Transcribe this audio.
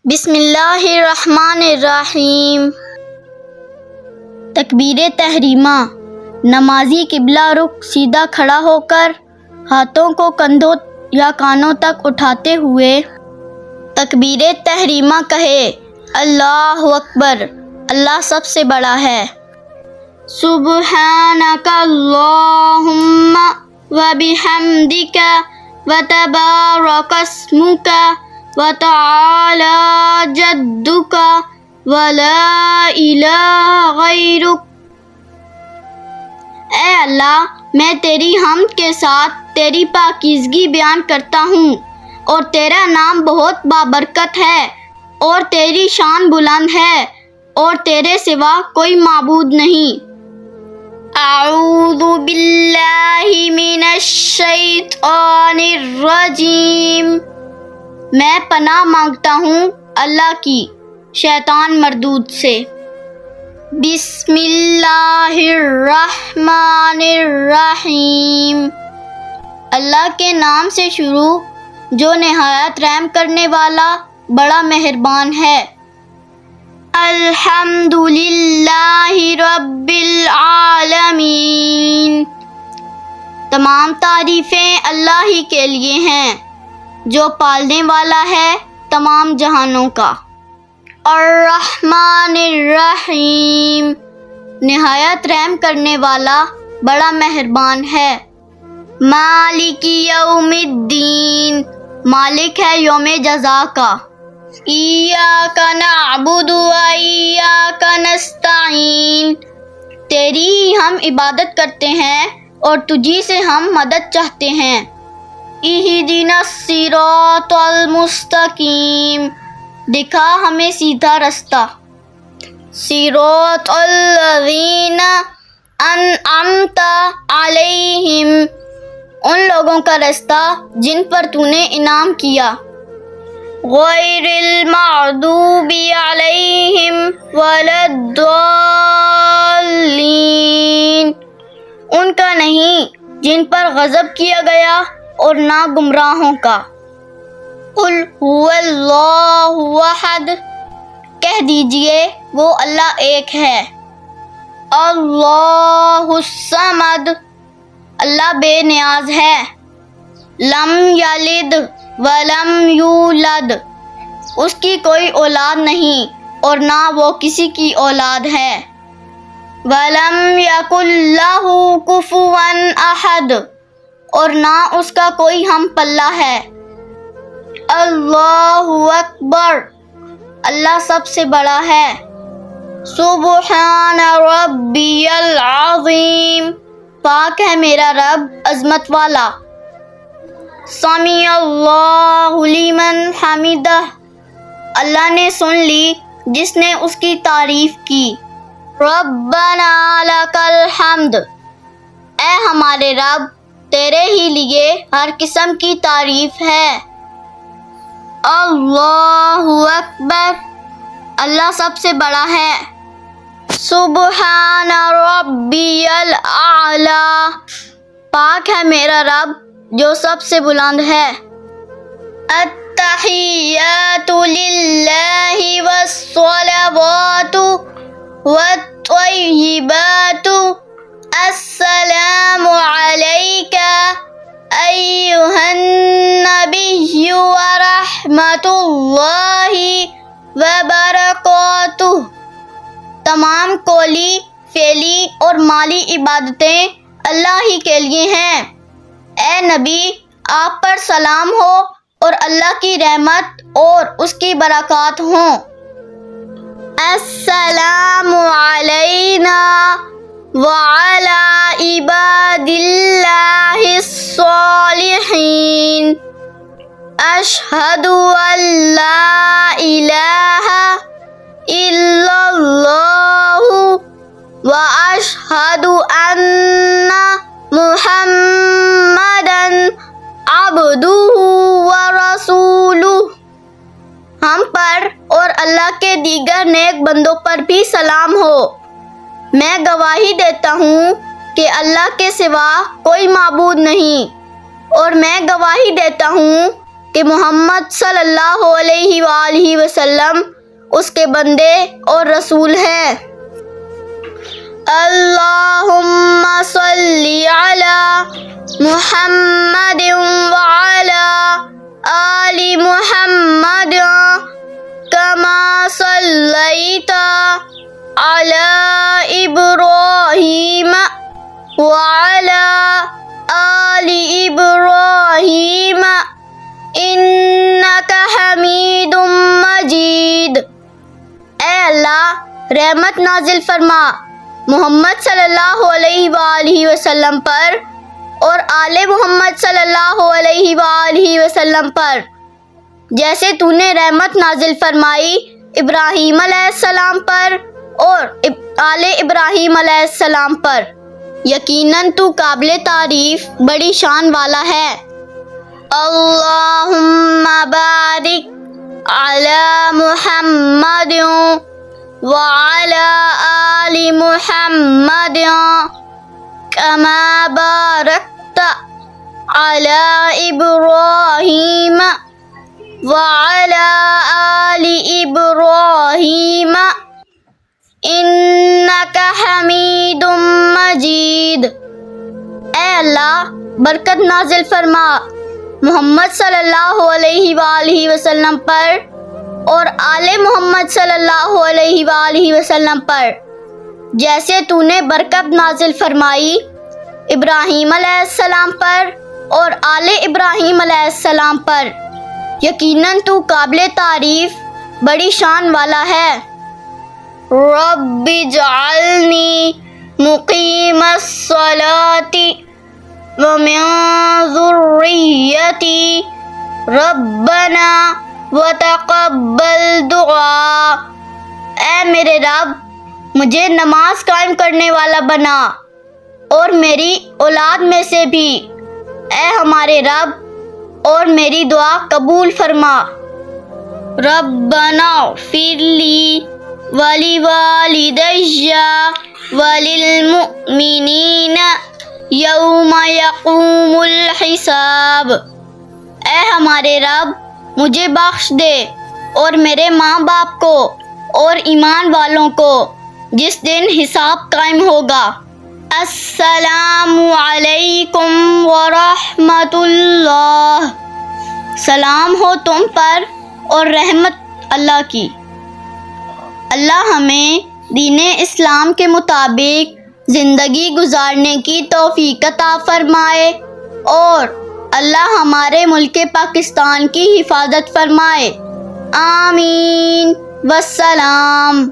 بسم اللہ الرحمن الرحیم۔ تکبیر تحریمہ۔ نمازی قبلہ رخ سیدھا کھڑا ہو کر ہاتھوں کو کندھوں یا کانوں تک اٹھاتے ہوئے تکبیر تحریمہ کہے، اللہ اکبر، اللہ سب سے بڑا ہے۔ سبحانک اللہم وبحمدک وتبارک اسمک وتعالی جدک ولا الہ غیرک۔ اے اللہ، میں تیری حمد کے ساتھ تیری پاکیزگی بیان کرتا ہوں، اور تیرا نام بہت بابرکت ہے، اور تیری شان بلند ہے، اور تیرے سوا کوئی معبود نہیں۔ اعوذ باللہ من الشیطان الرجیم۔ میں پناہ مانگتا ہوں اللہ کی شیطان مردود سے۔ بسم اللہ الرحمن الرحیم۔ اللہ کے نام سے شروع جو نہایت رحم کرنے والا بڑا مہربان ہے۔ الحمد للہ رب العالمین۔ تمام تعریفیں اللہ ہی کے لیے ہیں جو پالنے والا ہے تمام جہانوں کا۔ الرحمن الرحیم، نہایت رحم کرنے والا بڑا مہربان ہے۔ مالک یوم الدین، مالک ہے یوم جزا کا۔ ایاک نعبد و ایاک نستعین، تیری ہی ہم عبادت کرتے ہیں اور تجھی سے ہم مدد چاہتے ہیں۔ اہدنا الصراط المستقیم، دکھا ہمیں سیدھا رستہ۔ صراط الذین انعمت علیہم، ان لوگوں کا رستہ جن پر تو نے انعام کیا۔ غیر المغضوب علیہم ولا الضالین، ان کا نہیں جن پر غضب کیا گیا اور نہ گمراہوں کا۔ قل هو اللہ احد، کہہ دیجئے وہ اللہ ایک ہے۔ اللہ الصمد، اللہ بے نیاز ہے۔ لم یلد ولم یولد، اس کی کوئی اولاد نہیں اور نہ وہ کسی کی اولاد ہے۔ ولم یکن لہ کفوا احد، اور نہ اس کا کوئی ہم پلہ ہے۔ اللہ اکبر، اللہ سب سے بڑا ہے۔ سبحان ربی العظیم، پاک ہے میرا رب عظمت والا۔ سمیع اللہ لمن حمدہ، اللہ نے سن لی جس نے اس کی تعریف کی۔ ربنا لک الحمد، اے ہمارے رب، تیرے ہی لیے ہر قسم کی تعریف ہے۔ اللہ اکبر، اللہ سب سے بڑا ہے۔ سبحان ربی الاعلی، پاک ہے میرا رب جو سب سے بلند ہے۔ التحیات للہ والصلوات والطیبات، السلام علیک ایہا النبی ورحمۃ اللہ وبرکاتہ۔ تمام قولی، فعلی اور مالی عبادتیں اللہ ہی کے لیے ہیں۔ اے نبی، آپ پر سلام ہو اور اللہ کی رحمت اور اس کی برکات ہوں۔ السلام علینا وعلی عباد اللہ الصالحین، اشہد ان لا الہ الا اللہ واشہد ان محمدا عبدہ ورسولہ۔ ہم پر اور اللہ کے دیگر نیک بندوں پر بھی سلام ہو۔ میں گواہی دیتا ہوں کہ اللہ کے سوا کوئی معبود نہیں، اور میں گواہی دیتا ہوں کہ محمد صلی اللہ علیہ وآلہ وسلم اس کے بندے اور رسول ہیں۔ اللہم صلی علی محمد وعلی آل محمد کما صلیت علی ابراہیم وعلی آل ابراہیم انک حمید مجید۔ اے اللہ رحمت نازل فرما محمد صلی اللہ علیہ وآلہ وسلم پر اور آل محمد صلی اللہ علیہ وآلہ وسلم پر، جیسے تو نے رحمت نازل فرمائی ابراہیم علیہ السلام پر اور آل ابراہیم علیہ السلام پر۔ یقیناً تو قابل تعریف بڑی شان والا ہے۔ اللہم بارک علی محمد وعلی آل محمد کما بارکت علی ابراہیم وعلی آل ابراہیم انک حمید مجید۔ اے اللہ برکت نازل فرما محمد صلی اللہ علیہ وآلہ وسلم پر اور آل محمد صلی اللہ علیہ وآلہ وسلم پر، جیسے تو نے برکت نازل فرمائی ابراہیم علیہ السلام پر اور آل ابراہیم علیہ السلام پر۔ یقیناً تو قابل تعریف بڑی شان والا ہے۔ رب اجعلنی مقیم الصلاۃ ومن ذریتی ربنا وتقبل دعا۔ اے میرے رب مجھے نماز قائم کرنے والا بنا اور میری اولاد میں سے بھی، اے ہمارے رب، اور میری دعا قبول فرما۔ ربنا اغفر لی ولوالدی وللمؤمنین یوم یقوم الحساب۔ اے ہمارے رب مجھے بخش دے اور میرے ماں باپ کو اور ایمان والوں کو جس دن حساب قائم ہوگا۔ السلام علیکم ورحمۃ اللہ۔ سلام ہو تم پر اور رحمت اللہ کی۔ اللہ ہمیں دین اسلام کے مطابق زندگی گزارنے کی توفیق عطا فرمائے اور اللہ ہمارے ملک پاکستان کی حفاظت فرمائے۔ آمین۔ والسلام۔